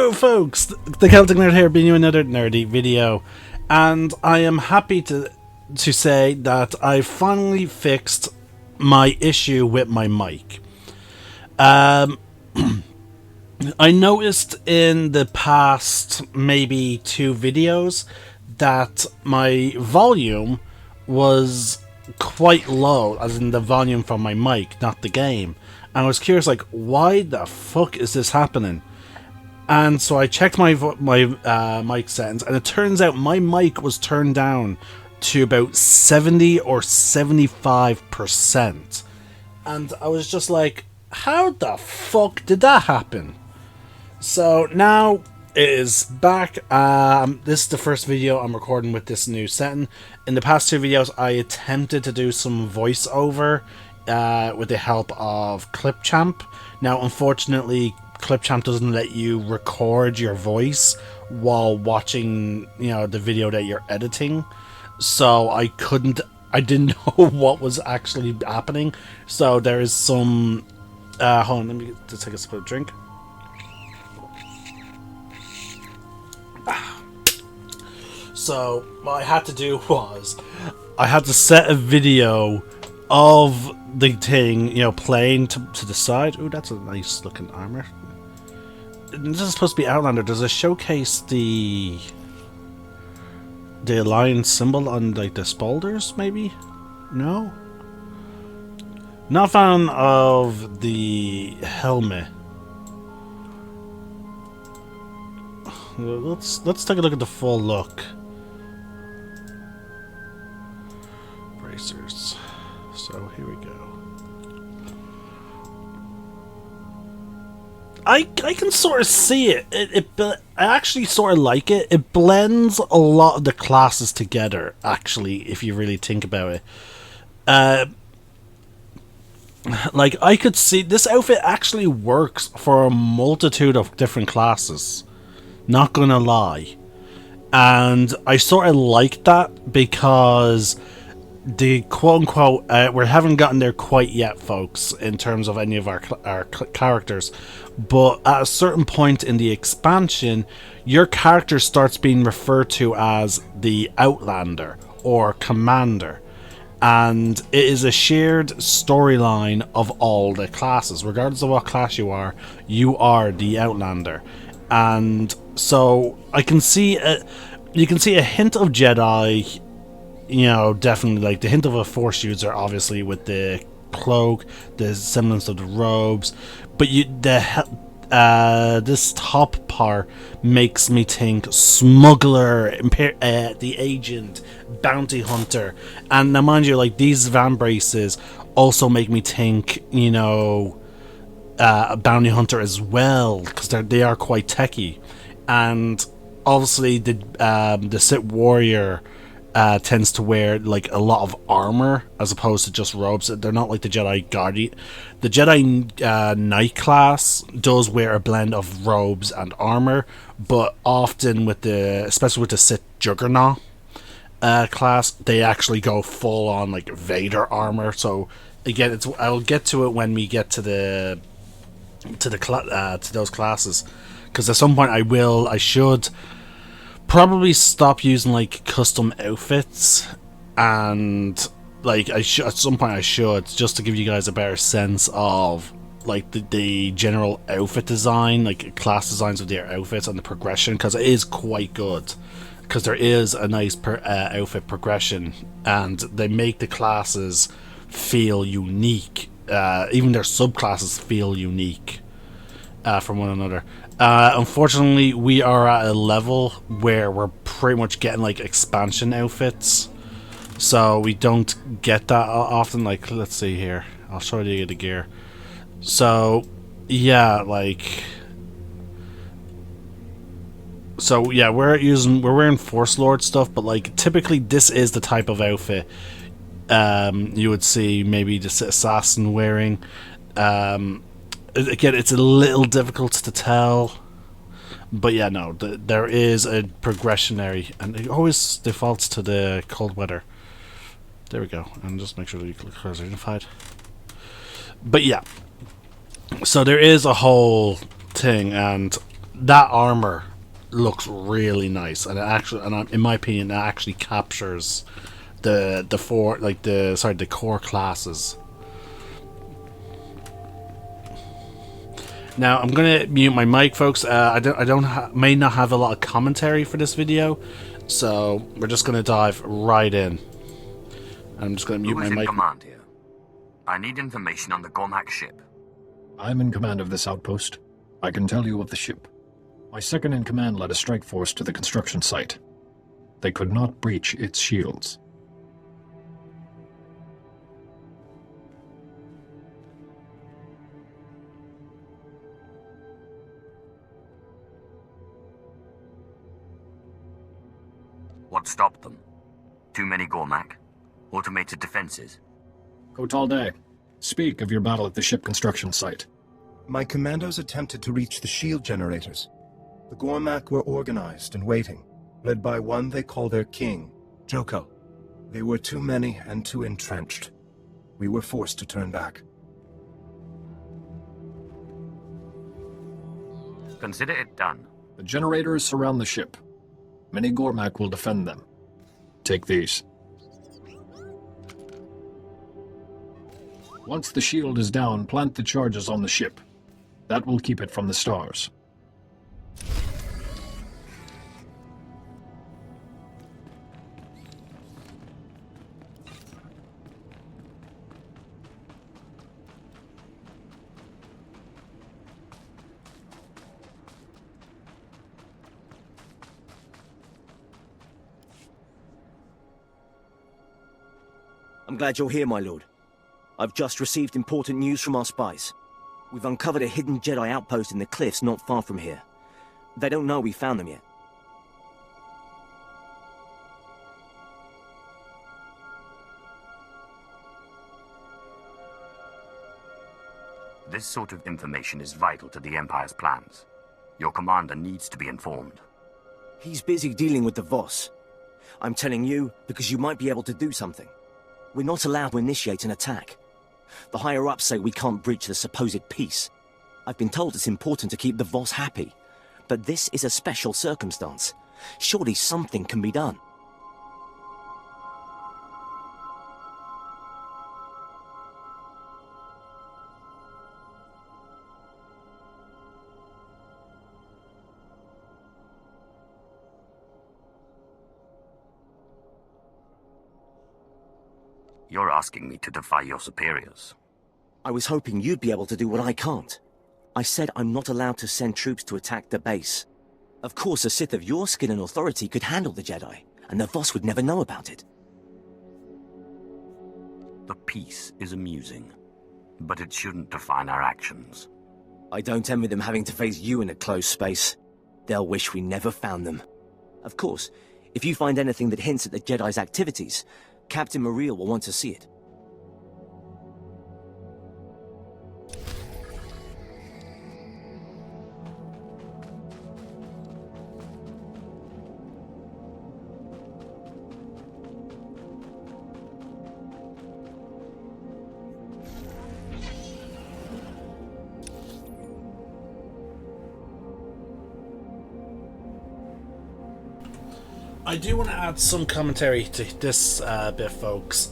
Hello folks, the Celtic Nerd here, bringing you another nerdy video, and I am happy to say that I finally fixed my issue with my mic. I noticed in the past maybe 2 videos that my volume was quite low, as in the volume from my mic, not the game. And I was curious, like, why the fuck is this happening? And so I checked my mic settings, and it turns out my mic was turned down to about 70 or 75%. And I was just like, how the fuck did that happen? So now it is back. This is the first video I'm recording with this new setting. In the past 2 videos, I attempted to do some voiceover with the help of Clipchamp. Now, unfortunately, Clipchamp doesn't let you record your voice while watching, the video that you're editing. So I didn't know what was actually happening. So there is some, hold on, let me just take a sip of drink. So what I had to do was, I had to set a video of the thing, playing to the side. Ooh, that's a nice looking armor. This is supposed to be Outlander. Does it showcase the alliance symbol on like the spolders? Maybe? No. Not a fan of the helmet. Let's take a look at the full look. Bracers. So here we go. I can sort of see it. I actually sort of like it. It blends a lot of the classes together, actually, if you really think about it. Like, I could see this outfit actually works for a multitude of different classes. Not gonna lie. And I sort of like that because the quote-unquote, we haven't gotten there quite yet, folks, in terms of any of our characters, but at a certain point in the expansion, your character starts being referred to as the Outlander or Commander, and it is a shared storyline of all the classes. Regardless of what class you are the Outlander. And so you can see a hint of Jedi. Definitely, like, the hint of a Force user, obviously, with the cloak, the semblance of the robes, but this top part makes me think smuggler, the agent, bounty hunter. And now, mind you, like, these van braces also make me think, a bounty hunter as well, because they are quite techy. And obviously the Sith warrior tends to wear like a lot of armor as opposed to just robes. They're not like the Jedi Guardian. The Jedi Knight class does wear a blend of robes and armor, but often especially with the Sith Juggernaut class, they actually go full on like Vader armor. So again, I'll get to it when we get to those classes, because at some point I should probably stop using like custom outfits, and like at some point I should, just to give you guys a better sense of like the general outfit design, like class designs of their outfits and the progression, because it is quite good, because there is a nice outfit progression, and they make the classes feel unique. Even their subclasses feel unique from one another. Unfortunately, we are at a level where we're pretty much getting like expansion outfits, so we don't get that often. Like, let's see here, I'll show you the gear. So yeah, we're wearing Force Lord stuff, but like typically this is the type of outfit you would see maybe the assassin wearing. Again, it's a little difficult to tell, but yeah, no, there is a progressionary, and it always defaults to the cold weather. There we go, and just make sure that your colors are unified. But yeah, so there is a whole thing, and that armor looks really nice, and it actually, and in my opinion, it actually captures the core classes. Now I'm gonna mute my mic, folks. May not have a lot of commentary for this video, so we're just gonna dive right in. I'm just gonna mute my mic. Who is in command here? I need information on the Gormak ship. I'm in command of this outpost. I can tell you of the ship. My second in command led a strike force to the construction site. They could not breach its shields. What stopped them? Too many Gormak? Automated defenses? Kotalde, speak of your battle at the ship construction site. My commandos attempted to reach the shield generators. The Gormak were organized and waiting, led by one they call their king, Joko. They were too many and too entrenched. We were forced to turn back. Consider it done. The generators surround the ship. Many Gormak will defend them. Take these. Once the shield is down, plant the charges on the ship. That will keep it from the stars. I'm glad you're here, my lord. I've just received important news from our spies. We've uncovered a hidden Jedi outpost in the cliffs not far from here. They don't know we found them yet. This sort of information is vital to the Empire's plans. Your commander needs to be informed. He's busy dealing with the Voss. I'm telling you because you might be able to do something. We're not allowed to initiate an attack. The higher-ups say we can't breach the supposed peace. I've been told it's important to keep the Voss happy. But this is a special circumstance. Surely something can be done. You're asking me to defy your superiors. I was hoping you'd be able to do what I can't. I said I'm not allowed to send troops to attack the base. Of course, a Sith of your skin and authority could handle the Jedi, and the Voss would never know about it. The peace is amusing, but it shouldn't define our actions. I don't envy them having to face you in a closed space. They'll wish we never found them. Of course, if you find anything that hints at the Jedi's activities, Captain Muriel will want to see it. I do want to add some commentary to this bit, folks.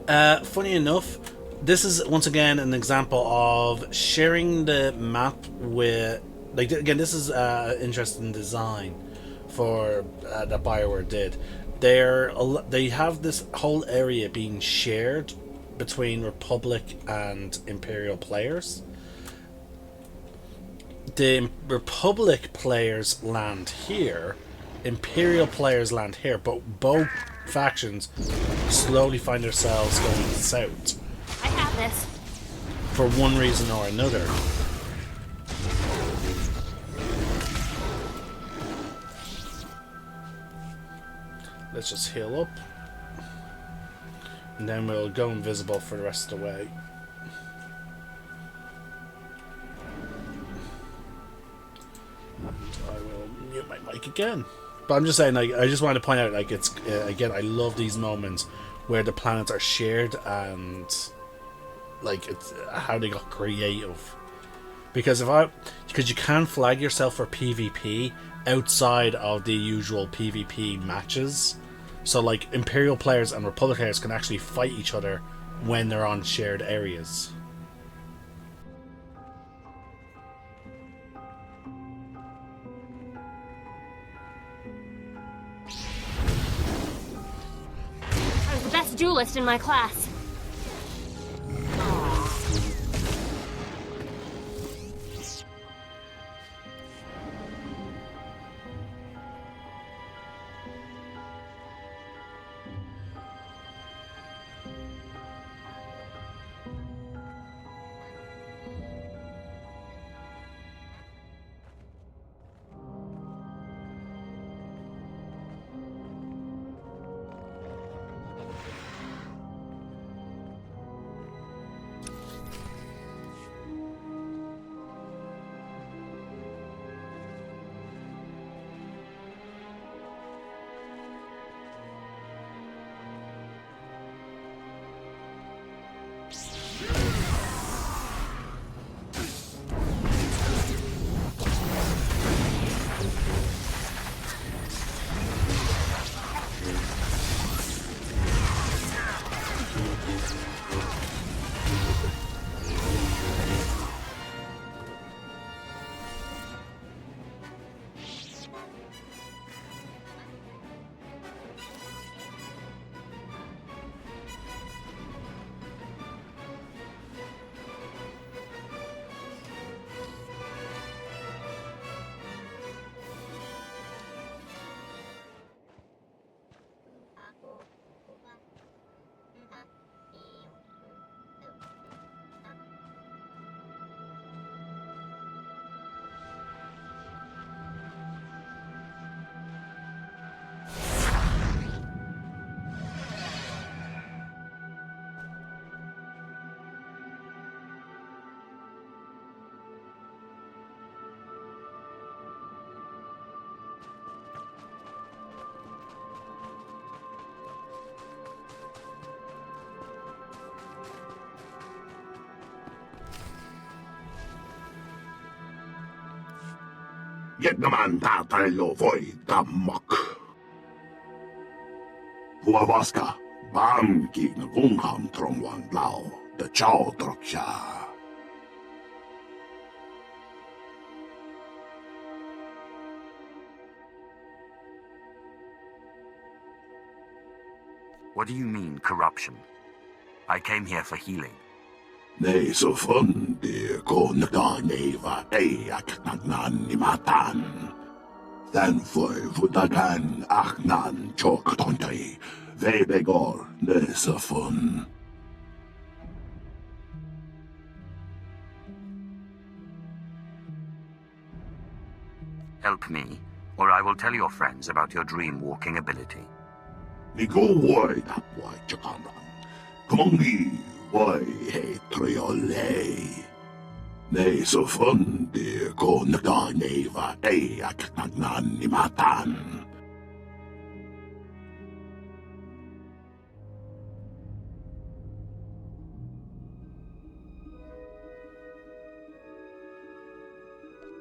Funny enough, this is once again an example of sharing the map with, like, again, this is interesting design for that BioWare did. They have this whole area being shared between Republic and Imperial players. The Republic players land here, Imperial players land here, but both factions slowly find themselves going south. I have this. For one reason or another. Let's just heal up. And then we'll go invisible for the rest of the way. And I will mute my mic again. But I'm just saying, like, I just wanted to point out, like, it's again, I love these moments where the planets are shared and, like, it's how they got creative because you can flag yourself for PvP outside of the usual PvP matches. So like Imperial players and Republic players can actually fight each other when they're on shared areas. I was the best duelist in my class. Jednaman tatarelo voi tammak. Huavaska, bam kiin kungham trongwan lao, the chow troksha. What do you mean, corruption? I came here for healing. Nei så fundi konga neva eak nagnan ni matan. Den foi fudagan achnan chok tontai, vebegor ne så fun. Help me, or I will tell your friends about your dream-walking ability. Ni go woi that wai chakamran. Komongi wai he triole. Nei så fundi konga neva eak nagnan ni matan.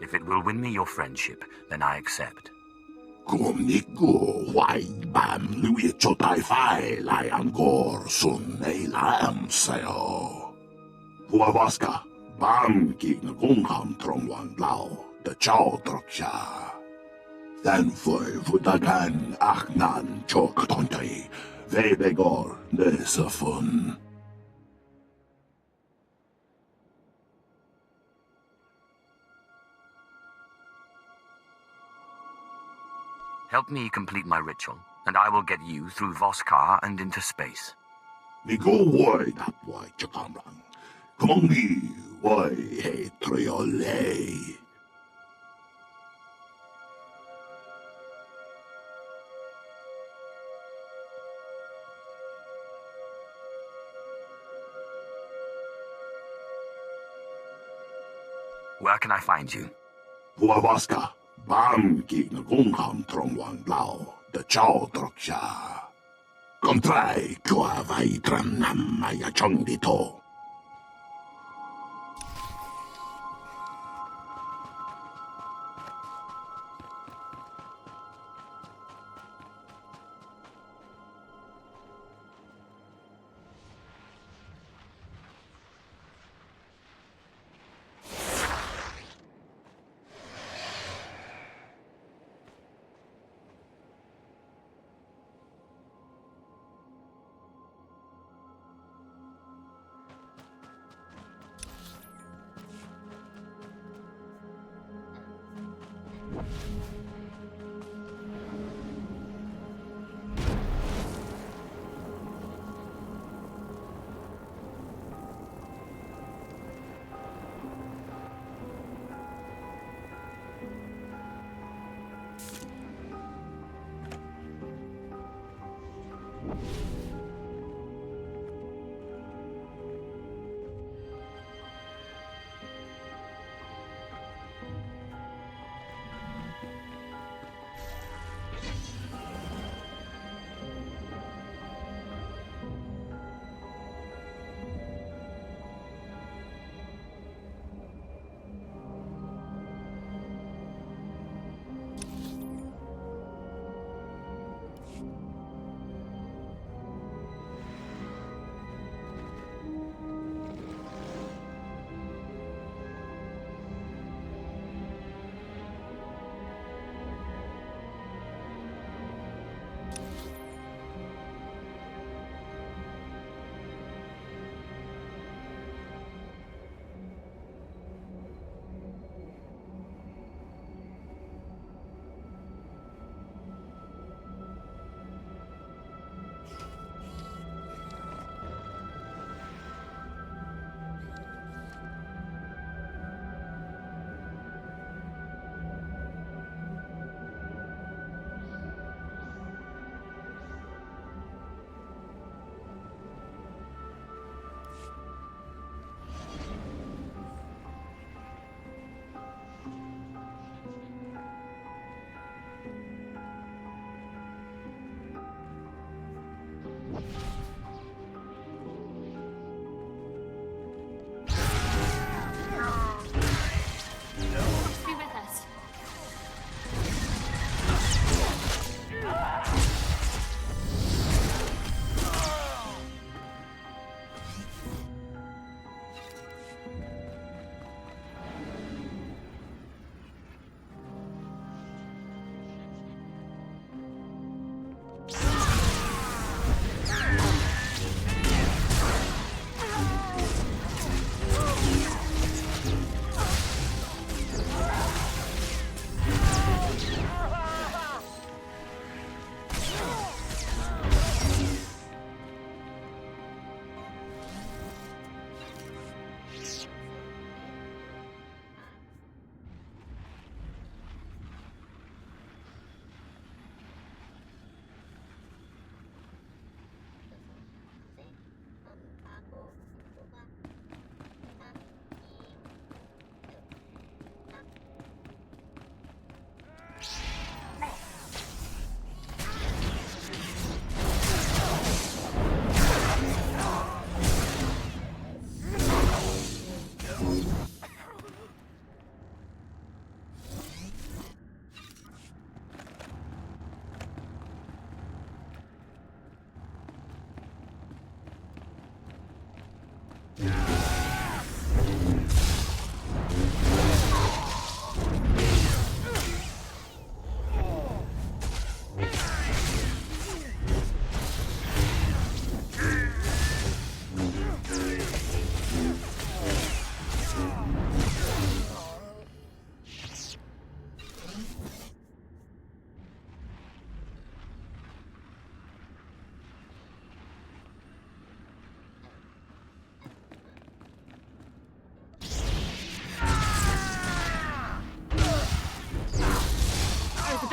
If it will win me your friendship, then I accept. Kumniku wai bam lui chotai fai lai angor sun ei lam sayo. Huavaska bam king kungham trongwan lao the chow troksha. Dan foi fudagan achnan chok tontai vebegor nesafun. Help me complete my ritual, and I will get you through Voskar and into space. Ni go wai that wai chakamran. Komongi wai he triole. Where can I find you? Huavaska bam king kungham trongwan lao the chow troksha. Kontrai kua vai tram nam maya chong dito.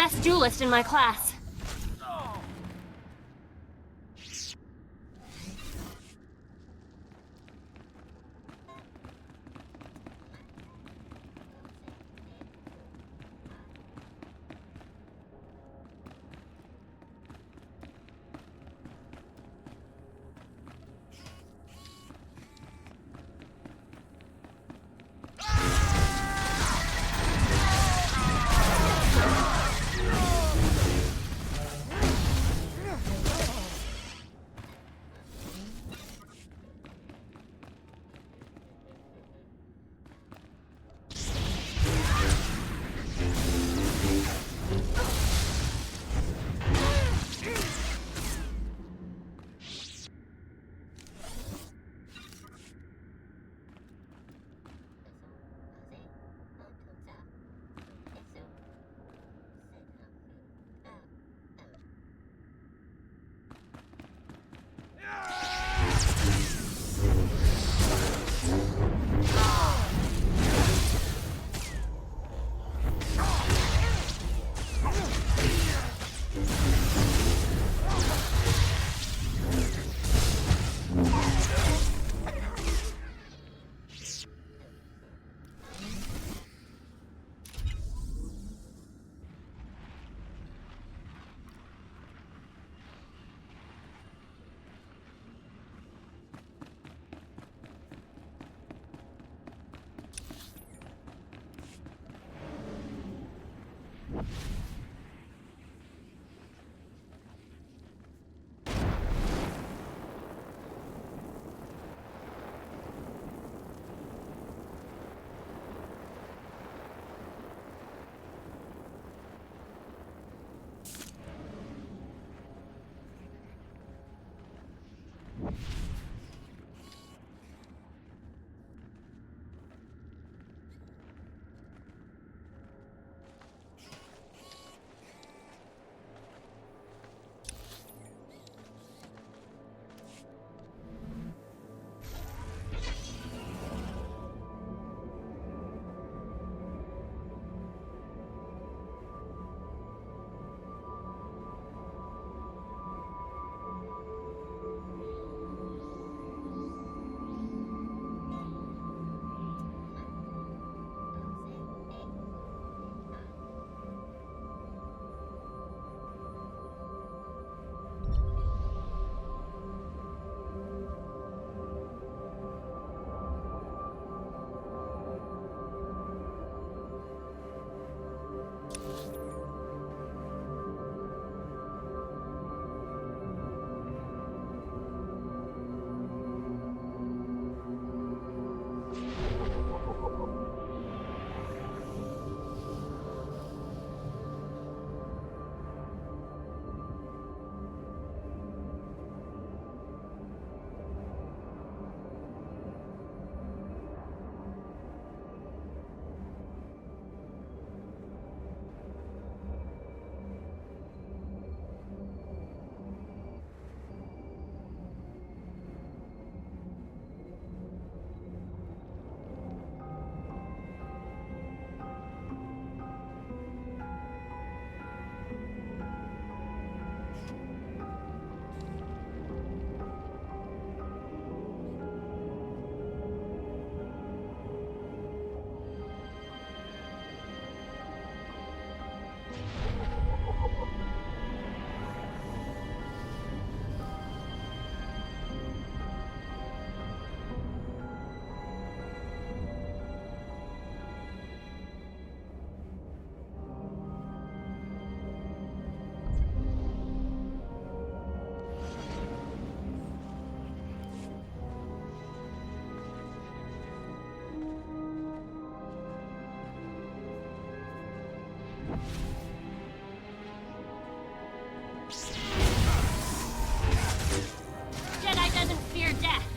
best duelist in my class. Jedi doesn't fear death.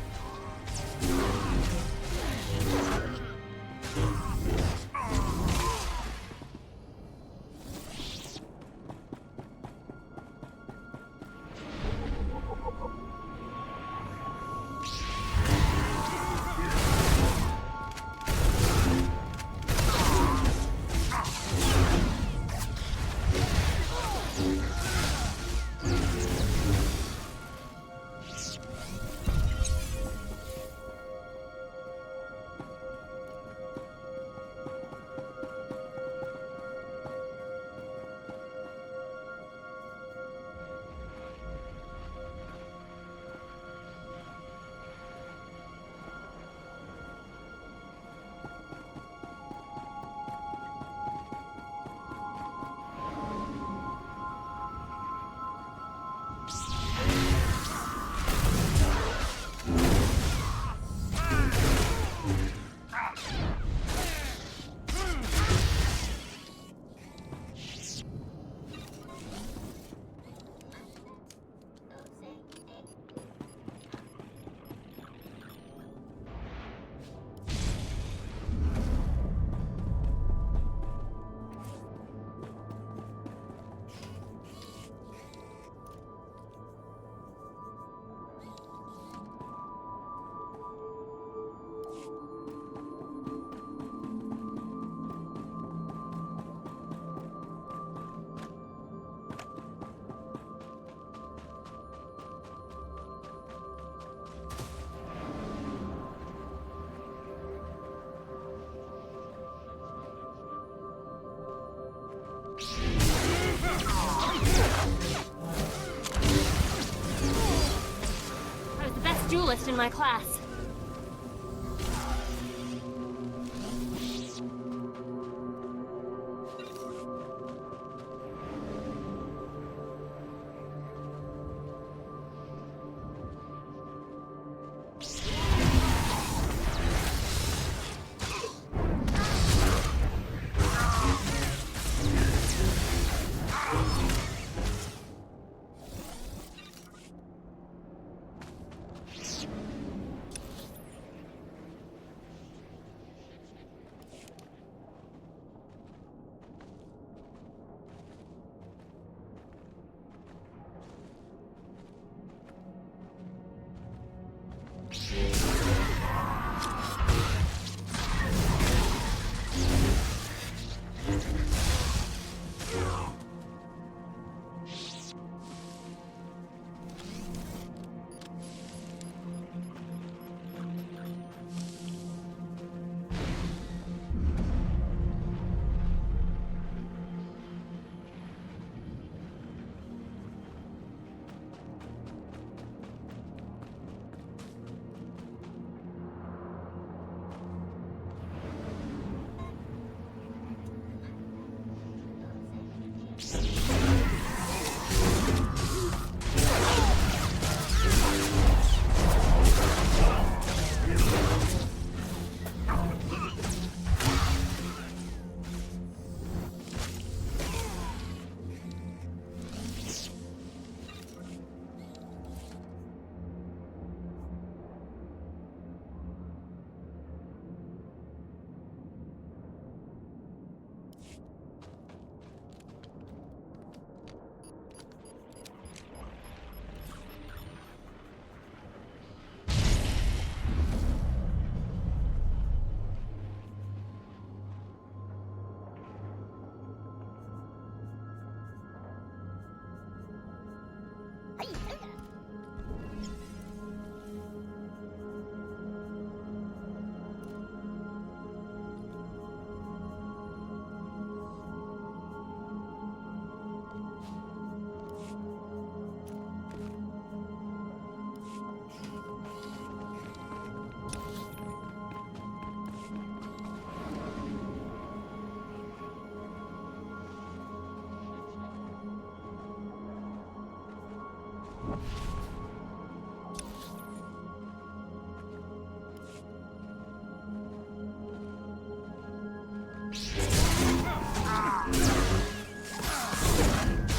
I was the best duelist in my class.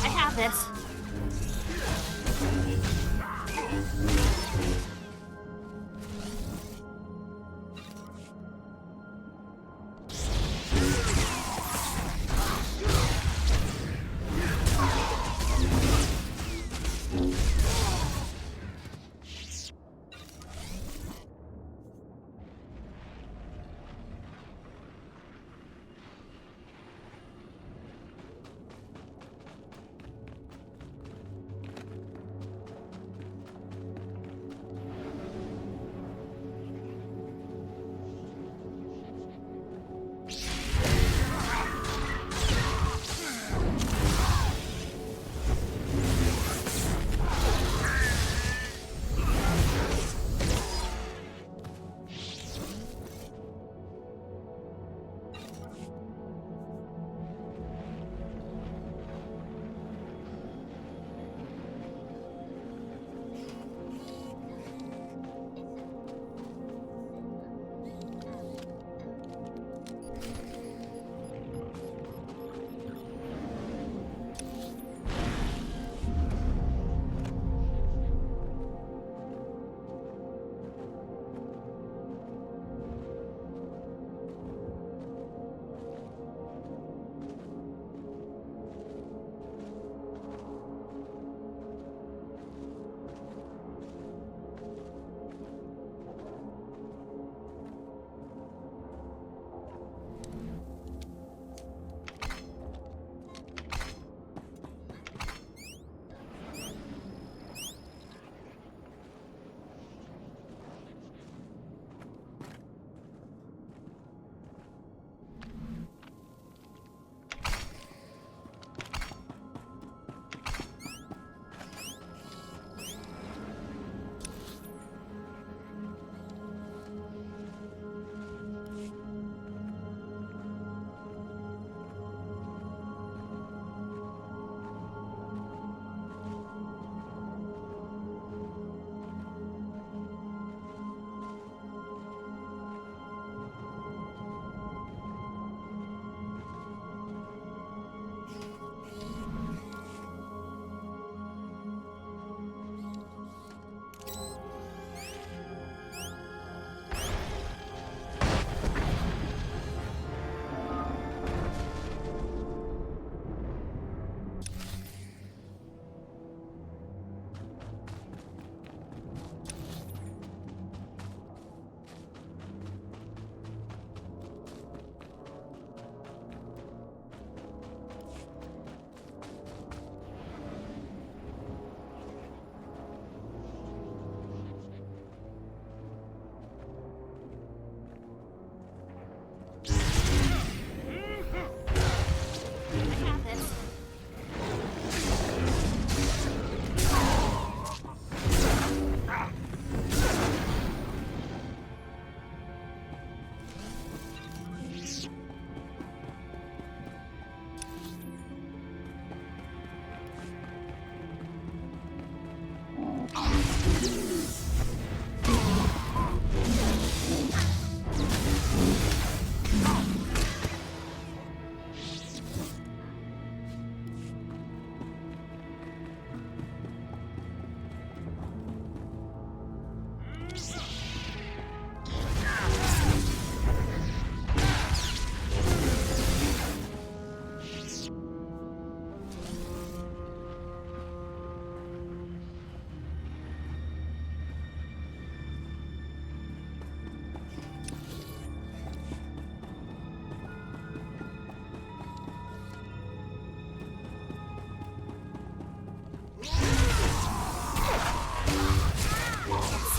I have this.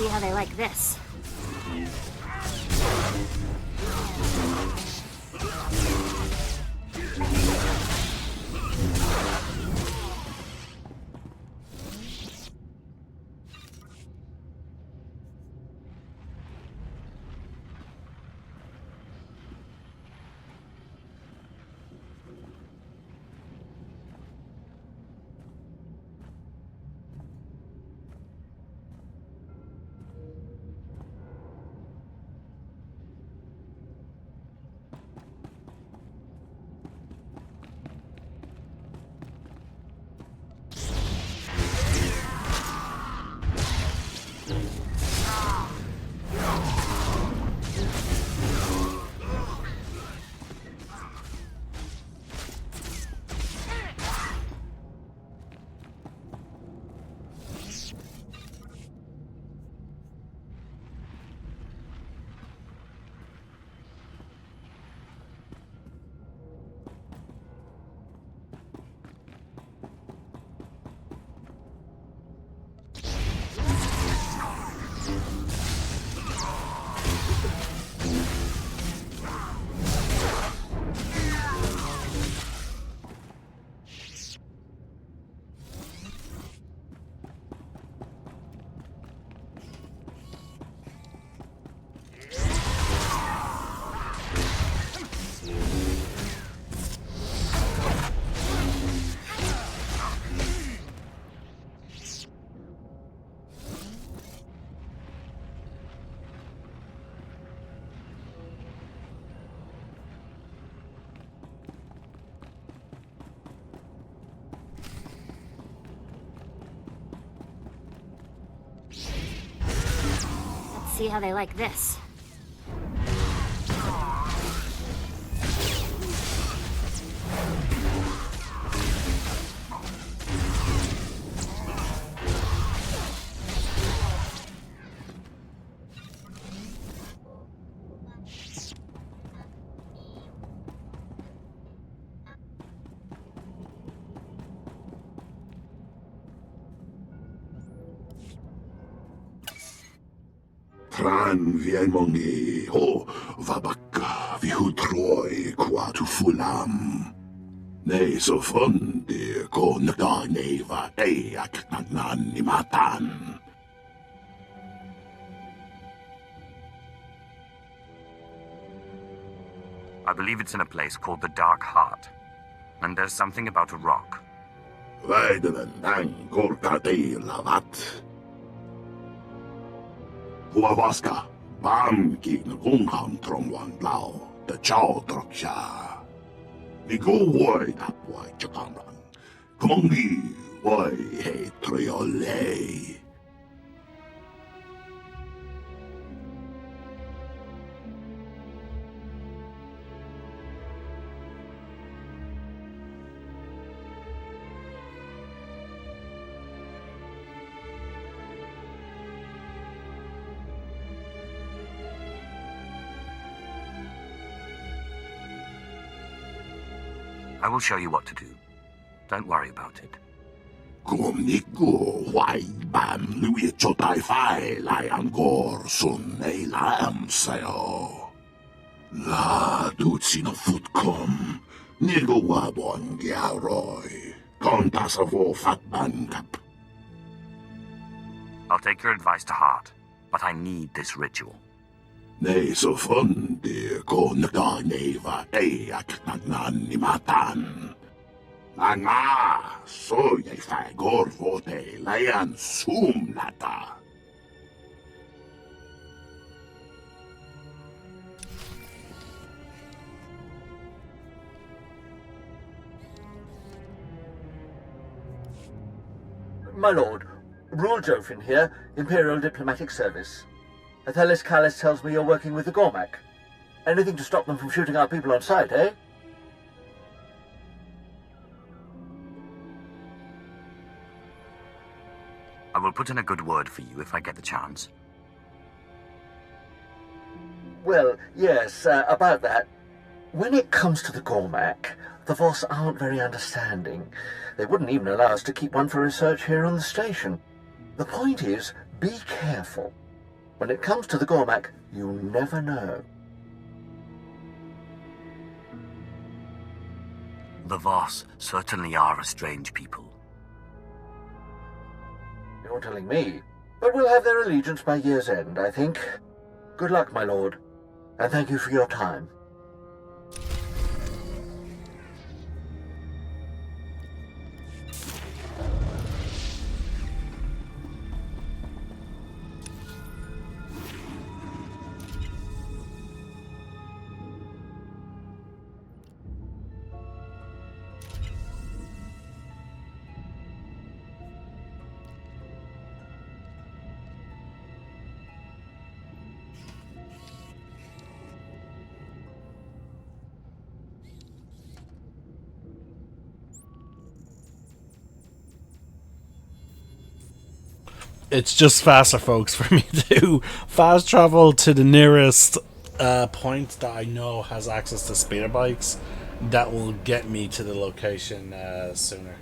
see how they like this. See how they like this. Tran vienmongi ho vabaka vihutroi quatu fulam. Ne so fundi ko neva eak nagnan ni matan. I believe it's in a place called the Dark Heart. And there's something about a rock. Vaidelen dang gorkati lavat. Huavaska, bam gegen Gungham Tromwan Blau, the Chow Droksha. Ni go woi that wai Chakamran. Kongi wai he triole. I will show you what to do. Don't worry about it. Kumniku wai bam lui chotai fai lai angor sun ei lam sayo. La dutsino futkom. Nigo wabon giaroi. Kontasavo fatban kap. I'll take your advice to heart, but I need this ritual. Ne so fundi ko neva eak nagnan ni matan. Nga so ye fai gorvote layan sum lata. My lord, Rule Jofin here, Imperial Diplomatic Service. Athelis Callis tells me you're working with the Gormak. Anything to stop them from shooting our people on sight, eh? I will put in a good word for you if I get the chance. Well, yes, about that. When it comes to the Gormak, the Voss aren't very understanding. They wouldn't even allow us to keep one for research here on the station. The point is, be careful. When it comes to the Gormak, you never know. The Voss certainly are a strange people. You're telling me. But we'll have their allegiance by year's end, I think. Good luck, my lord. And thank you for your time. It's just faster, folks, for me to fast travel to the nearest point that I know has access to speeder bikes. That will get me to the location sooner.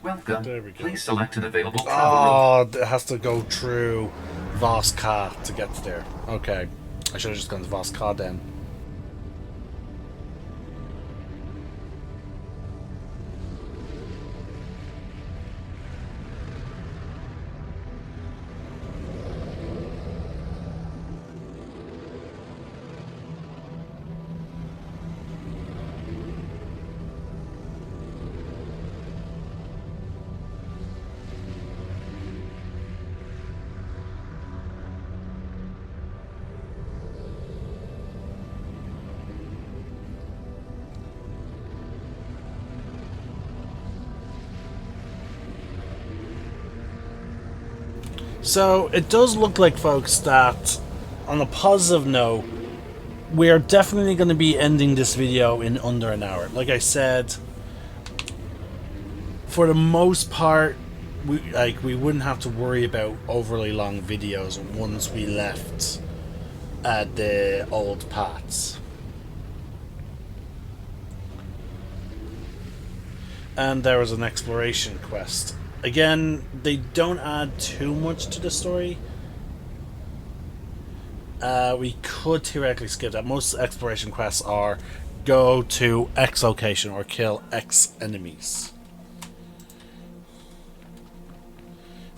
Welcome. There we go. Please select an available travel route. Oh, it has to go through Voska to get there. Okay. I should have just gone to Voska then. So, it does look like, folks, that on a positive note, we are definitely going to be ending this video in under an hour. Like I said, for the most part, we wouldn't have to worry about overly long videos once we left the old paths. And there was an exploration quest. Again, they don't add too much to the story. We could theoretically skip that. Most exploration quests are go to X location or kill X enemies.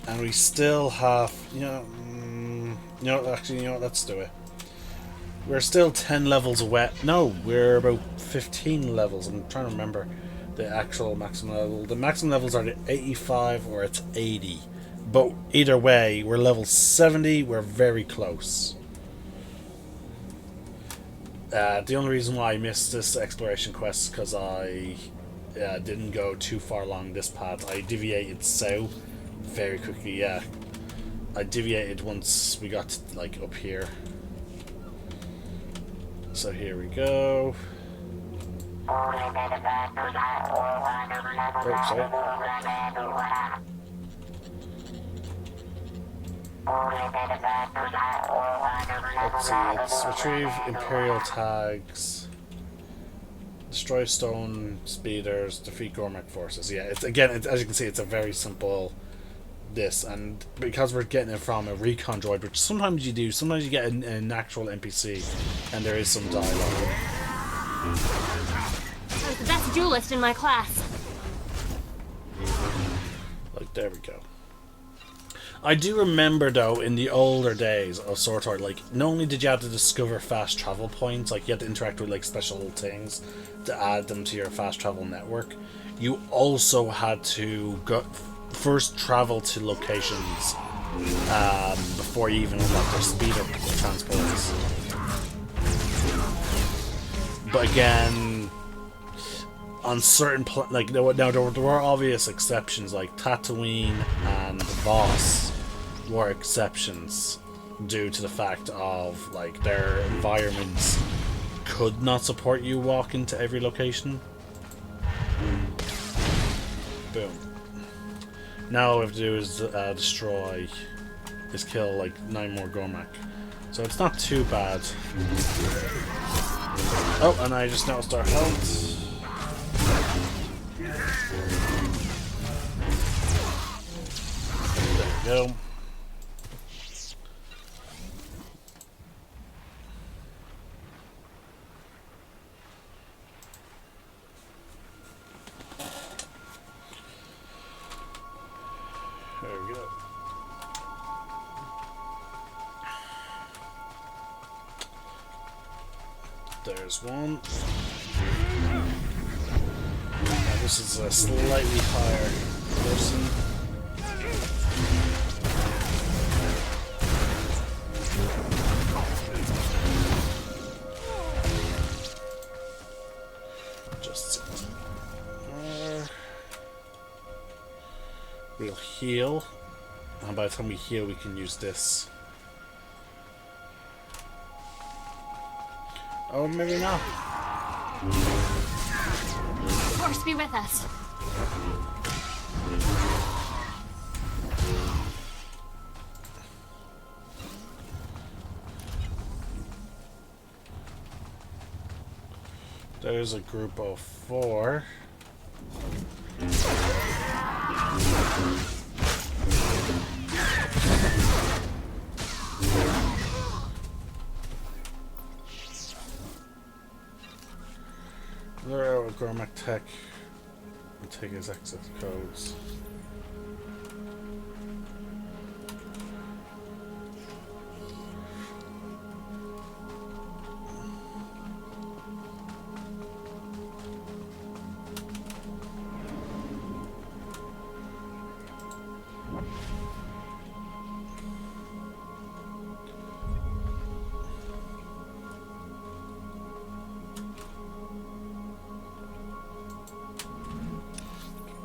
And we still have, actually, let's do it. We're still 10 levels away. No, we're about 15 levels. I'm trying to remember the actual maximum level. The maximum levels are the 85 or it's 80. But either way, we're level 70. We're very close. The only reason why I missed this exploration quest is because I didn't go too far along this path. I deviated south very quickly. Yeah, I deviated once we got to, like, up here. So here we go. Oh, sorry. Let's see, let's retrieve Imperial tags, destroy stone speeders, defeat Gormak forces. Yeah, it's again, as you can see, it's a very simple this, and because we're getting it from a recon droid, which sometimes you do, sometimes you get an actual NPC, and there is some dialogue. I was the best duelist in my class. Like, there we go. I do remember, though, in the older days of SWTOR, like, not only did you have to discover fast travel points, like, you had to interact with, like, special things to add them to your fast travel network, you also had to first travel to locations before you even unlock their speeder transports. But again, on certain there were obvious exceptions, like Tatooine and Voss were exceptions due to the fact of, like, their environments could not support you walking to every location. Boom. Now all we have to do is kill like 9 more Gormak. So it's not too bad. Oh, and I just noticed our health. go. There we go. There's one. Now this is a slightly higher person. Just we'll heal, and by the time we heal, we can use this. Oh, maybe not. Force be with us. There's a group of 4. There are Gormak Tech. I'll take his access codes.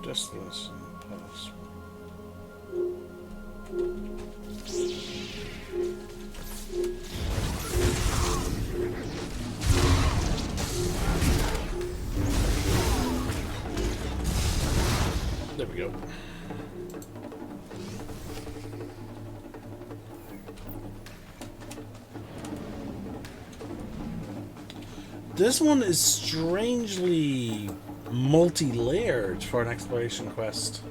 Destination pass. There we go. This one is strangely multi-layered for an exploration quest.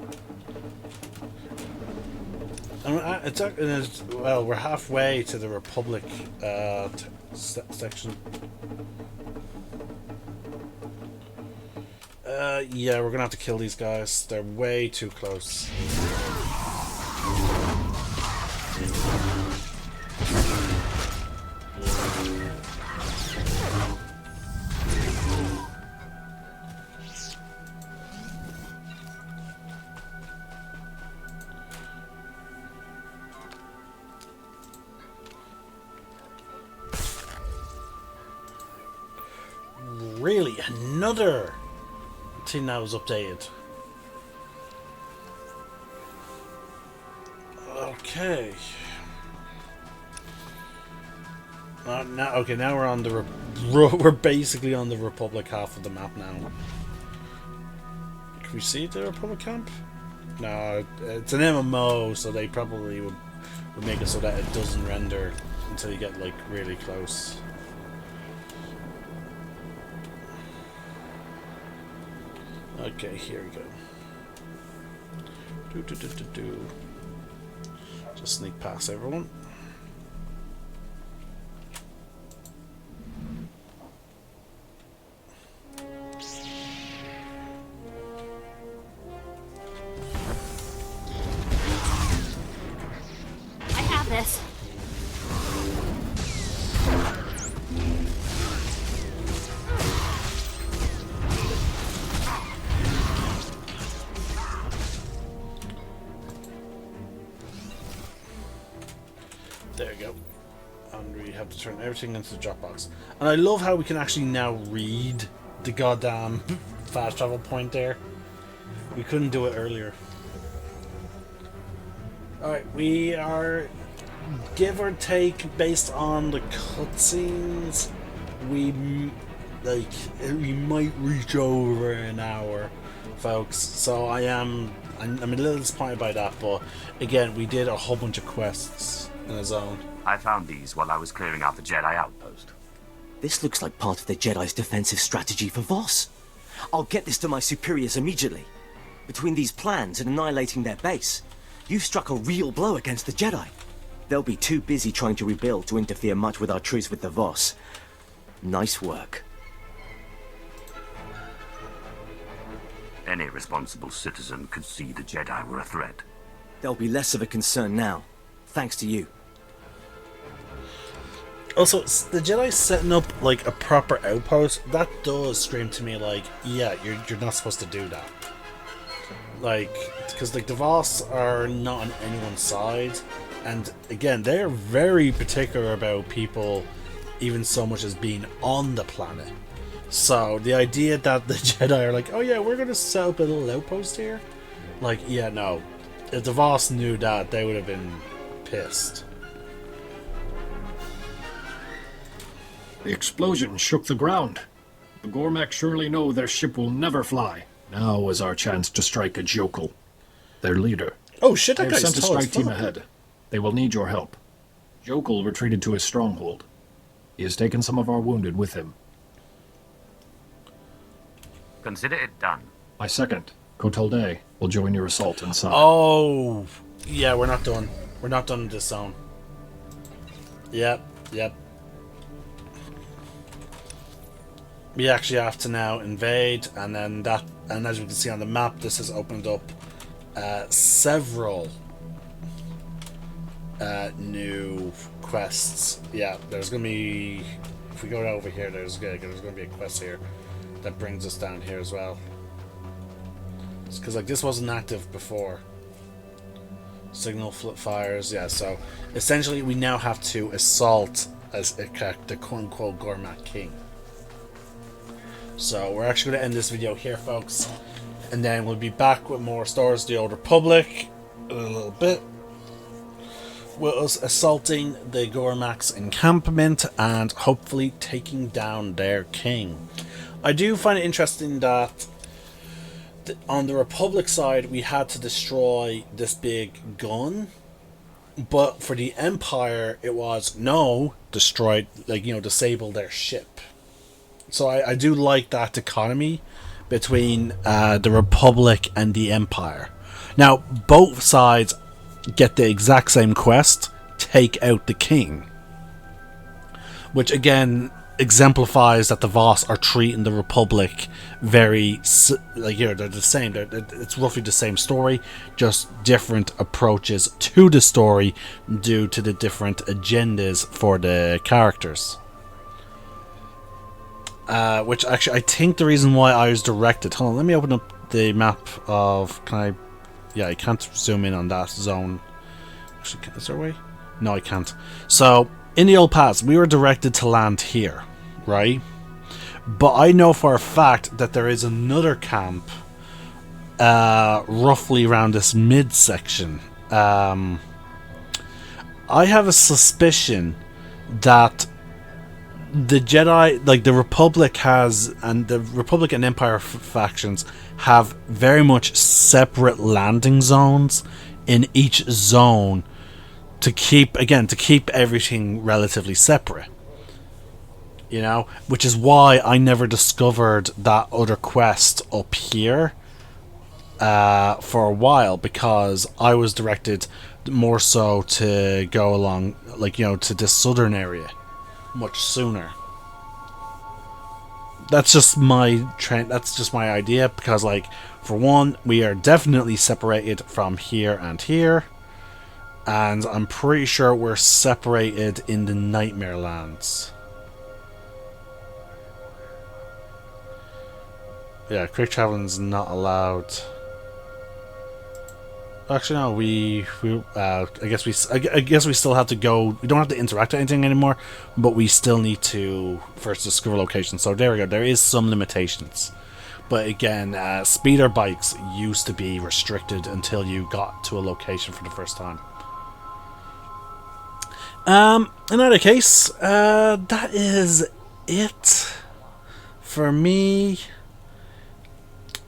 Well, we're halfway to the Republic section. Yeah, we're gonna have to kill these guys. They're way too close. Really, another thing that was updated. Okay. Now we're on the we're basically on the Republic half of the map now. Can we see the Republic camp? No, it's an MMO, so they probably would make it so that it doesn't render until you get like really close. Okay, here we go. Just sneak past everyone. I have this. There we go. And we have to turn everything into the Dropbox. And I love how we can actually now read the goddamn fast travel point there. We couldn't do it earlier. Alright, we are, give or take, based on the cutscenes, we might reach over an hour, folks. So I'm a little disappointed by that, but again, we did a whole bunch of quests in a zone. I found these while I was clearing out the Jedi outpost. This looks like part of the Jedi's defensive strategy for Voss. I'll get this to my superiors immediately. Between these plans and annihilating their base, You struck a real blow against the Jedi. They'll be too busy trying to rebuild to interfere much with our truce with the Voss. Nice work. Any responsible citizen could see the Jedi were a threat. They'll be less of a concern now, thanks to you. Also, the Jedi setting up like a proper outpost, that does scream to me like, yeah, you're not supposed to do that. Like, because like the Voss are not on anyone's side, and again, they're very particular about people, even so much as being on the planet. So the idea that the Jedi are like, oh yeah, we're gonna set up a little outpost here, like, yeah, no. If the Voss knew that, they would have been pissed. The explosion shook the ground. The Gormak surely know their ship will never fly. Now is our chance to strike at Jokul, their leader. Oh shit, I that have guy's sent a tall as strike team fuck. ahead. They will need your help. Jokul retreated to his stronghold. He has taken some of our wounded with him. Consider it done. My second, Kotalde, will join your assault inside. Oh, yeah, we're not done. We're not done in this zone. Yep. We actually have to now invade, and then that, and as you can see on the map, this has opened up several new quests. Yeah, there's gonna be, if we go over here, there's gonna be a quest here that brings us down here as well. It's because like this wasn't active before. Signal flip fires, yeah. So essentially, we now have to assault as the quote-unquote Gormak King. So we're actually going to end this video here, folks, and then we'll be back with more Stars of the Old Republic in a little bit, with us assaulting the Gormak's encampment and hopefully taking down their king. I do find it interesting that on the Republic side we had to destroy this big gun, but for the Empire it was no, destroy, like, you know, disable their ship. So I do like that dichotomy between the Republic and the Empire. Now, both sides get the exact same quest, take out the king. Which, again, exemplifies that the Voss are treating the Republic very, like, you know, they're the same. It's roughly the same story, just different approaches to the story due to the different agendas for the characters. Which actually, I think the reason why I was directed... Hold on, let me open up the map of... Can I... Yeah, I can't zoom in on that zone. Actually, is there a way? No, I can't. So, in the old past, we were directed to land here, right? But I know for a fact that there is another camp roughly around this midsection. I have a suspicion that the Jedi, like the Republic has, and the Republic and Empire factions have very much separate landing zones in each zone to keep everything relatively separate. You know, which is why I never discovered that other quest up here for a while, because I was directed more so to go along, like, you know, to this southern area much sooner. That's just my trend. That's just my idea, because, like, for one, we are definitely separated from here and here, and I'm pretty sure we're separated in the Nightmare Lands. Yeah, quick traveling is not allowed. Actually, no. I guess we still have to go. We don't have to interact with anything anymore, but we still need to first discover locations. So there we go. There is some limitations, but again, speeder bikes used to be restricted until you got to a location for the first time. In either case, that is it for me.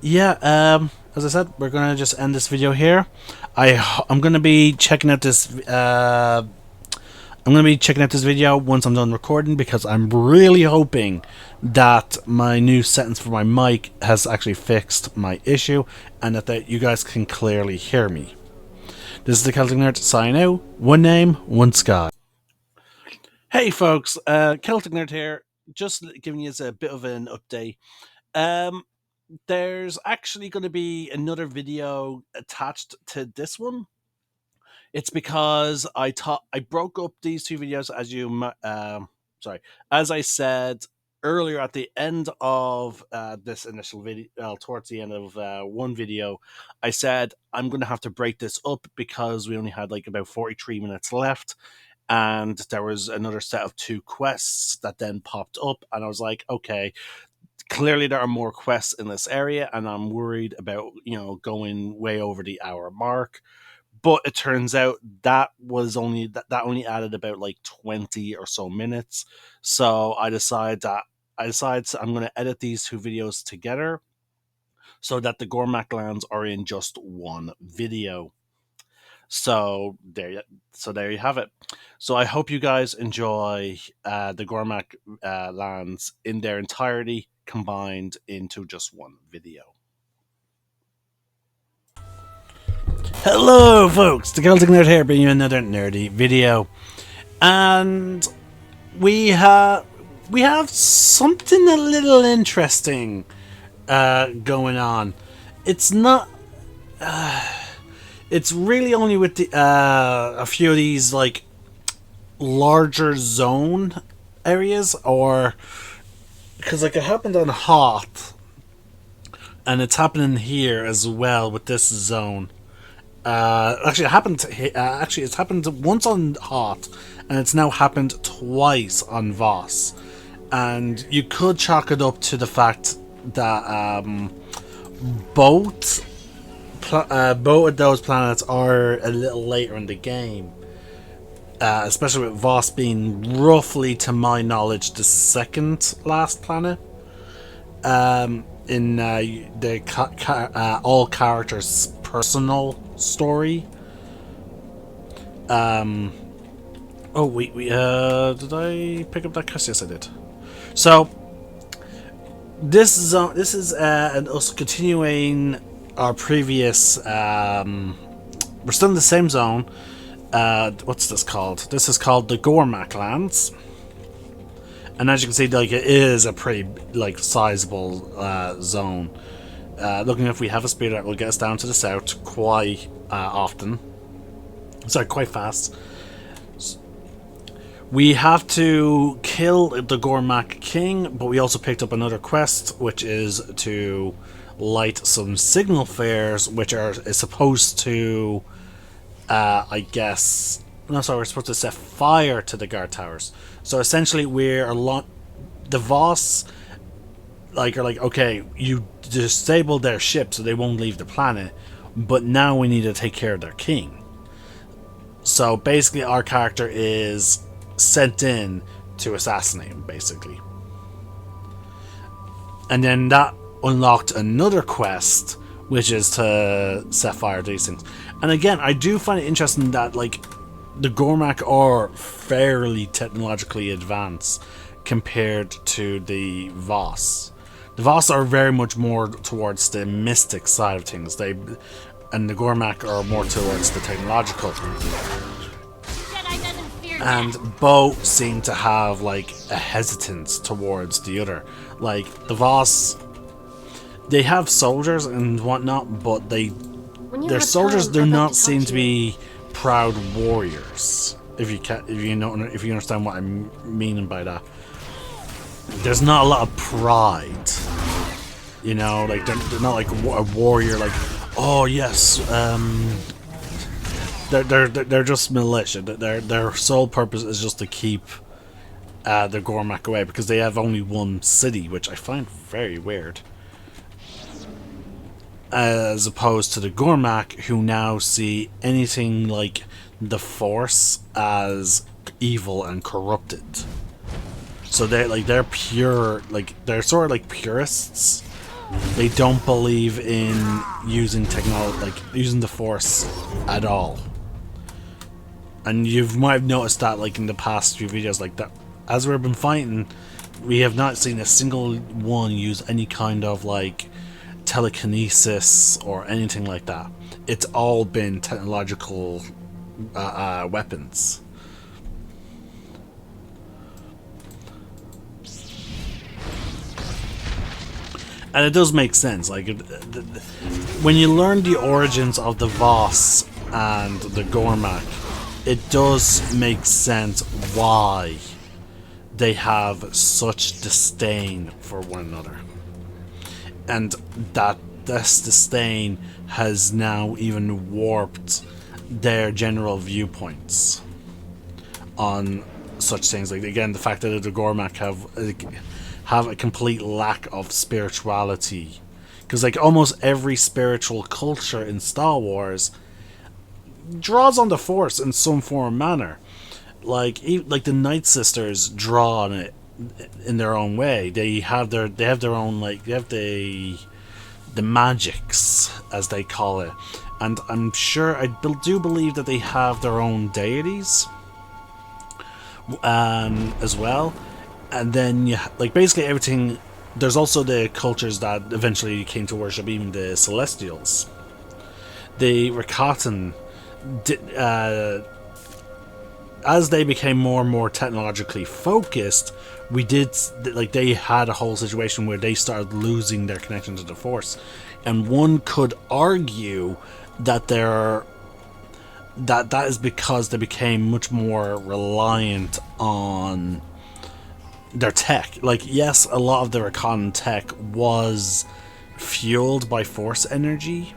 Yeah. As I said, we're gonna just end this video here. I'm gonna be checking out this. I'm gonna be checking out this video once I'm done recording, because I'm really hoping that my new settings for my mic has actually fixed my issue, and that you guys can clearly hear me. This is the Celtic Nerd signing out. One name, one sky. Hey folks, Celtic Nerd here. Just giving you a bit of an update. There's actually going to be another video attached to this one. It's because I broke up these two videos as I said earlier at the end of this initial video, towards the end of one video, I said I'm going to have to break this up because we only had like about 43 minutes left, and there was another set of 2 quests that then popped up, and I was like, okay, clearly there are more quests in this area, and I'm worried about, going way over the hour mark. But it turns out that was only added about like 20 or so minutes. So I decided I'm going to edit these 2 videos together so that the Gormak lands are in just one video. So there you have it. So I hope you guys enjoy the Gormak lands in their entirety combined into just one video. Hello folks, the Celtic Nerd here, bringing you another nerdy video, and we have something a little interesting going on. It's not it's really only with the a few of these like larger zone areas, or because like it happened on Hoth, and it's happening here as well with this zone. Actually, it's happened once on Hoth, and it's now happened twice on Voss. And you could chalk it up to the fact that both of those planets are a little later in the game, especially with Voss being roughly, to my knowledge, the second last planet in the all characters' personal story. Oh wait, did I pick up that quest? Yes, I did. So this is us continuing our previous. We're still in the same zone. What's this called? This is called the Gormak lands, and as you can see, like, it is a pretty like sizable zone. Looking if we have a speeder that will get us down to the south quite often. Sorry, quite fast. We have to kill the Gormak King, but we also picked up another quest, which is to light some signal flares, which is supposed to, I guess... No, sorry, we're supposed to set fire to the guard towers. So essentially, the Voss are like, okay, you disable their ship so they won't leave the planet, but now we need to take care of their king. So basically our character is sent in to assassinate him, basically. And then that unlocked another quest, which is to set fire to these things. And again, I do find it interesting that like the Gormak are fairly technologically advanced compared to the Voss. The Voss are very much more towards the mystic side of things. And the Gormak are more towards the technological. And both seem to have like a hesitance towards the other. Like the Voss, they have soldiers and whatnot, but their soldiers do not seem to be proud warriors. If you understand what I'm meaning by that. There's not a lot of pride, like they're not like a warrior, like, oh yes, they're just militia. Their sole purpose is just to keep the Gormak away, because they have only one city, which I find very weird, as opposed to the Gormak, who now see anything like the Force as evil and corrupted. So they're pure, like they're sort of like purists. They don't believe in using technology, like using the Force at all. And you might have noticed that, like in the past few videos, like that, as we've been fighting, we have not seen a single one use any kind of like telekinesis or anything like that. it's all been technological weapons. And it does make sense. Like, when you learn the origins of the Voss and the Gormak, it does make sense why they have such disdain for one another. And that this disdain has now even warped their general viewpoints on such things. Like, again, the fact that the Gormak have a complete lack of spirituality, because like almost every spiritual culture in Star Wars draws on the Force in some form or manner. Like the Night Sisters draw on it in their own way. They have their own, like, they have the magics, as they call it, and I'm sure, I do believe that they have their own deities as well. And then, like, basically everything. There's also the cultures that eventually came to worship even the Celestials. The Rakatan, as they became more and more technologically focused, they had a whole situation where they started losing their connection to the Force. And one could argue that that is because they became much more reliant on their tech. Like, yes, a lot of the Rakatan tech was fueled by Force energy,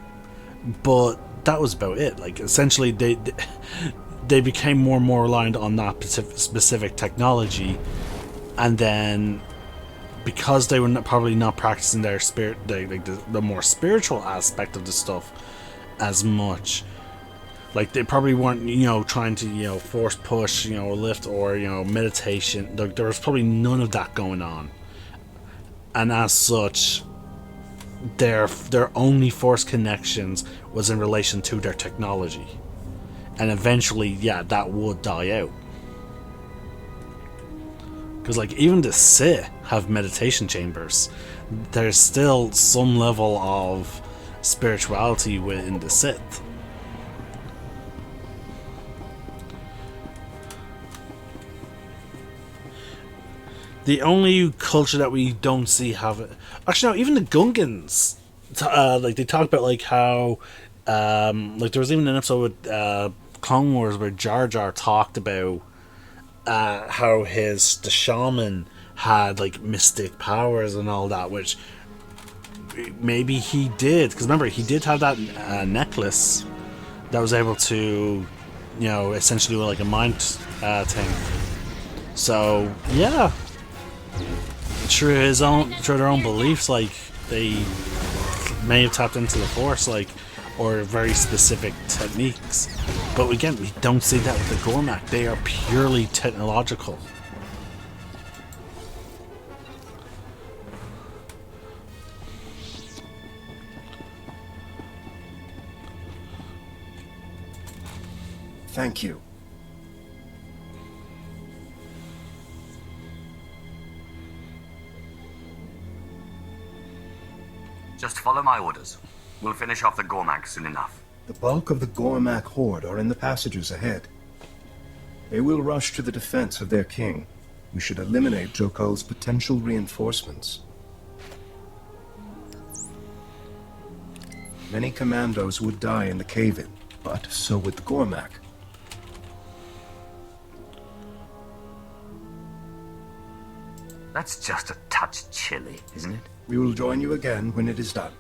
but that was about it. Like, essentially, they became more and more reliant on that specific technology, and then because they were probably not practicing their spirit, the more spiritual aspect of the stuff as much. Like, they probably weren't, trying to, force push, lift, or, meditation. There was probably none of that going on. And as such, their only Force connections was in relation to their technology. And eventually, yeah, that would die out. Because, like, even the Sith have meditation chambers. There's still some level of spirituality within the Sith. The only culture that we don't see have it... Actually, no, even the Gungans. Like, they talk about, like, how... like, there was even an episode with Clone Wars where Jar Jar talked about how the shaman had, like, mystic powers and all that, which maybe he did. Because remember, he did have that necklace that was able to, essentially do, like, a mind thing. So, yeah. Through their own beliefs, like, they may have tapped into the Force, like, or very specific techniques. But again, we don't see that with the Gormak. They are purely technological. Thank you. Just follow my orders. We'll finish off the Gormak soon enough. The bulk of the Gormak horde are in the passages ahead. They will rush to the defense of their king. We should eliminate Joko's potential reinforcements. Many commandos would die in the cave-in, but so would the Gormak. That's just a touch chilly, isn't it? We will join you again when it is done.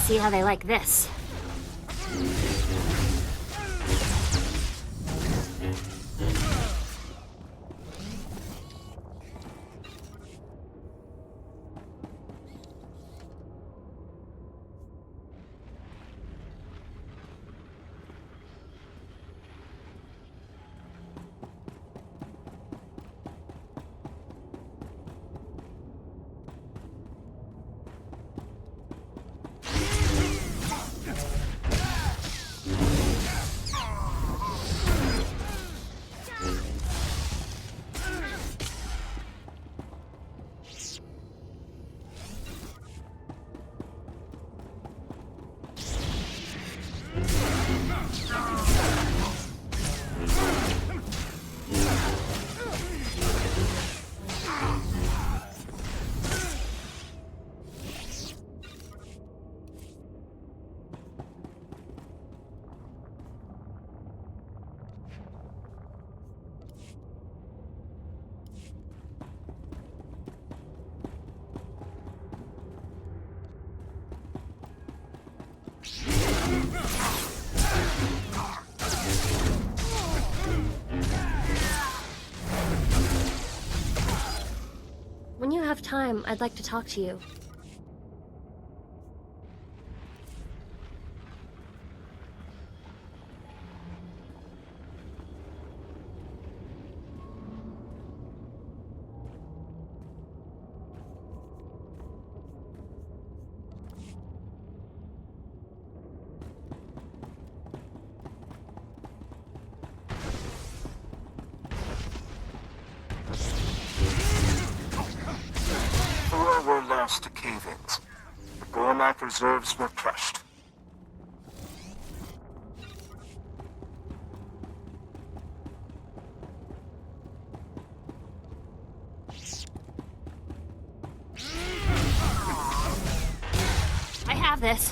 See how they like this. When you have time, I'd like to talk to you. Were lost to cave-ins. The Gormak reserves were crushed. I have this.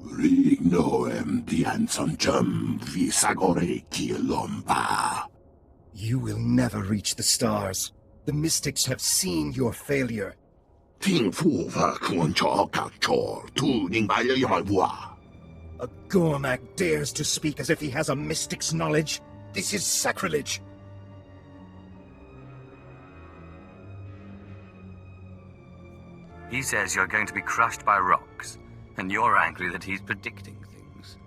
Rignoem diansonchem visagore kilomba. You will never reach the stars. The mystics have seen your failure. Ting fuva kuncho kakchor tuning balayamwa. A Gormak dares to speak as if he has a mystic's knowledge. This is sacrilege. He says you're going to be crushed by rocks, and you're angry that he's predicting things.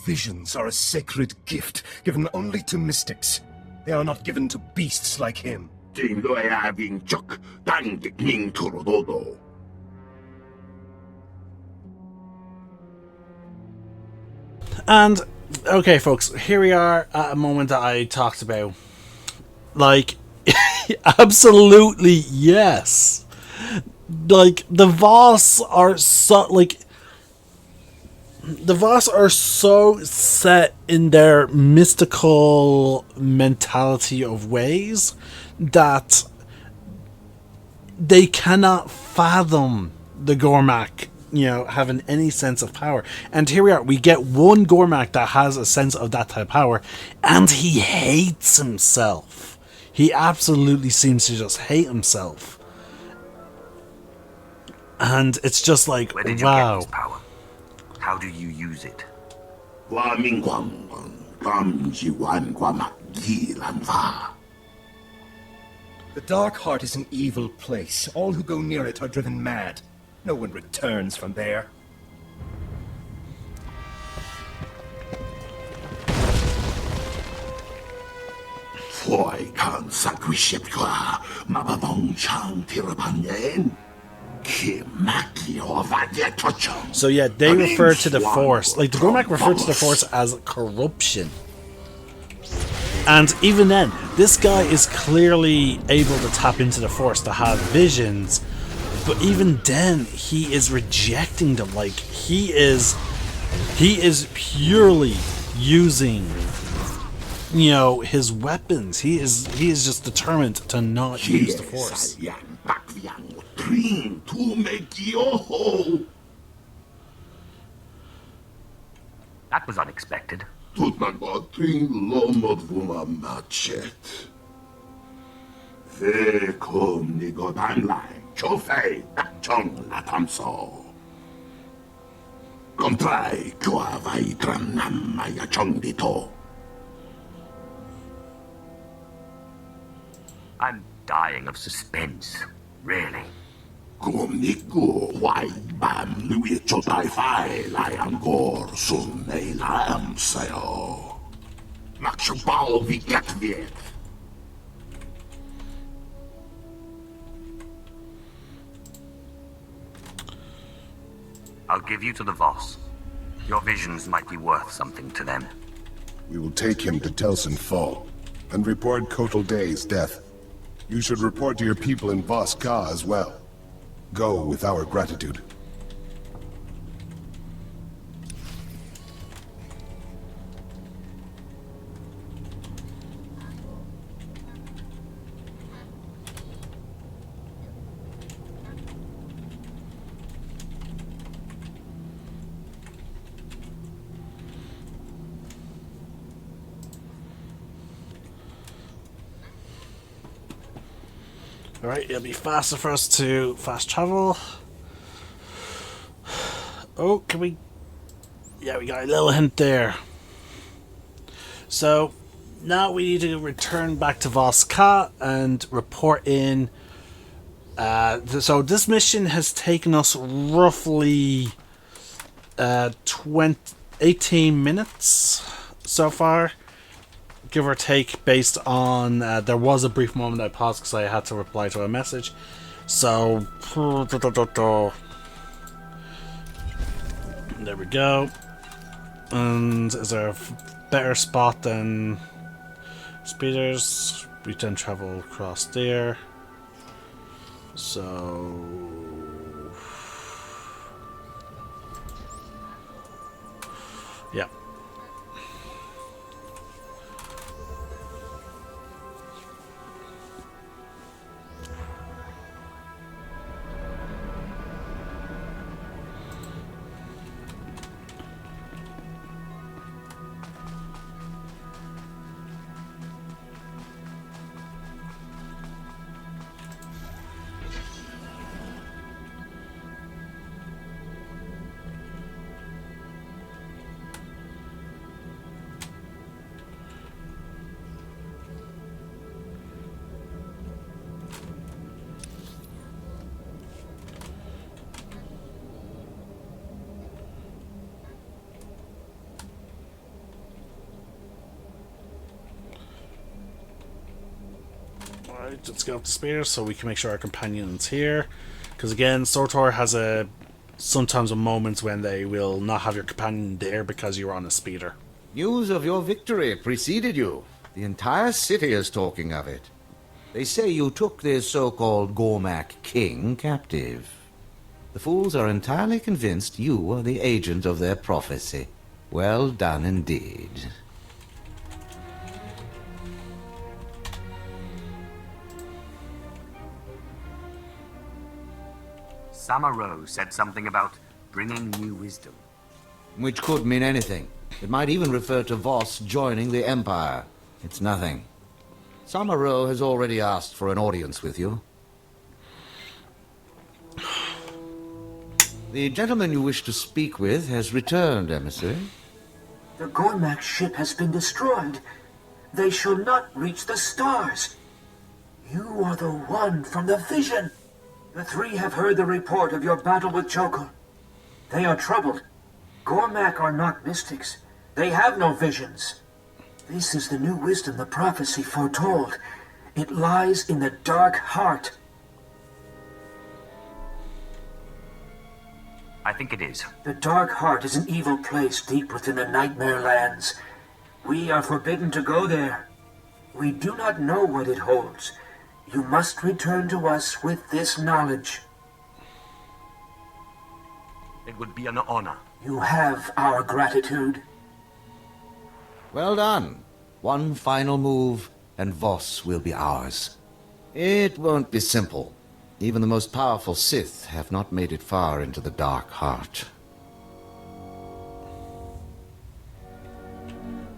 Visions are a sacred gift given only to mystics. They are not given to beasts like him. Ting loya vinchok tang ning turododo. And, okay, folks, here we are at a moment that I talked about. Like, absolutely yes. Like, the Voss are so, like, the Voss are so set in their mystical mentality of ways that they cannot fathom the Gormak, having any sense of power. And here we are, we get one Gormak that has a sense of that type of power, and he hates himself. He absolutely seems to just hate himself. And it's just like, Where did you wow. get this power? How do you use it? The Dark Heart is an evil place. All who go near it are driven mad. No one returns from there. So yeah, they refer to the Force, like the Gormak refer to the Force as corruption. And even then, this guy is clearly able to tap into the Force, to have visions, but even then, he is rejecting them. Like, he is purely using, his weapons. He is just determined to not use the Force. That was unexpected. I'm dying of suspense, really. I'll give you to the Voss. Your visions might be worth something to them. We will take him to Telsin Fall and report Kotal Day's death. You should report to your people in Voss Ka as well. Go with our gratitude. Alright, it'll be faster for us to fast travel. Oh, can we... Yeah, we got a little hint there. So, now we need to return back to Voss Ka and report in. So this mission has taken us roughly 18 minutes so far, give or take, based on there was a brief moment I paused because I had to reply to a message. So there we go. And is there a better spot than speeders? We can travel across there. So yeah. Alright, let's get up the spear so we can make sure our companion's here. Because again, SWTOR has a sometimes moments when they will not have your companion there because you're on a speeder. News of your victory preceded you. The entire city is talking of it. They say you took this so-called Gormak king captive. The fools are entirely convinced you are the agent of their prophecy. Well done indeed. Samaro said something about bringing new wisdom. Which could mean anything. It might even refer to Voss joining the Empire. It's nothing. Samaro has already asked for an audience with you. The gentleman you wish to speak with has returned, emissary. The Gormak ship has been destroyed. They shall not reach the stars. You are the one from the vision. The three have heard the report of your battle with Chokol. They are troubled. Gormak are not mystics. They have no visions. This is the new wisdom the prophecy foretold. It lies in the dark heart. I think it is. The dark heart is an evil place deep within the Nightmare Lands. We are forbidden to go there. We do not know what it holds. You must return to us with this knowledge. It would be an honor. You have our gratitude. Well done. One final move, and Voss will be ours. It won't be simple. Even the most powerful Sith have not made it far into the dark heart.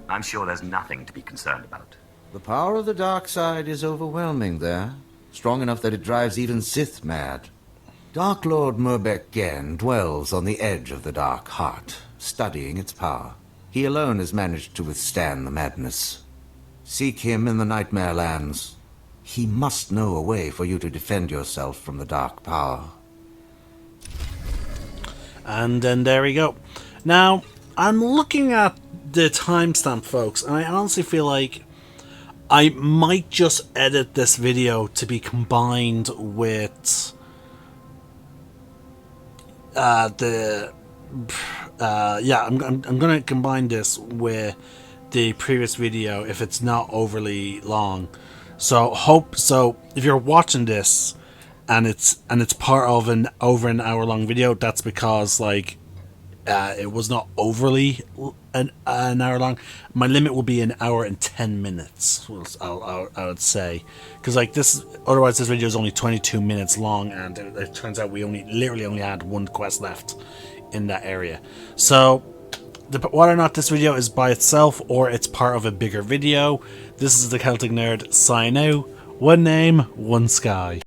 I'm sure there's nothing to be concerned about. The power of the dark side is overwhelming there. Strong enough that it drives even Sith mad. Dark Lord Murbek Gen dwells on the edge of the dark heart, studying its power. He alone has managed to withstand the madness. Seek him in the Nightmare Lands. He must know a way for you to defend yourself from the dark power. And then there we go. Now, I'm looking at the timestamp, folks, and I honestly feel like I might just edit this video to be combined with I'm gonna combine this with the previous video if it's not overly long. So if you're watching this and it's part of an over an hour long video, that's because like it was not overly an hour long. My limit will be an hour and 10 minutes. I would say, because like this, otherwise this video is only 22 minutes long, and it turns out we literally only had one quest left in that area. So whether or not this video is by itself or it's part of a bigger video, this is the Celtic Nerd sign out. One name, one sky.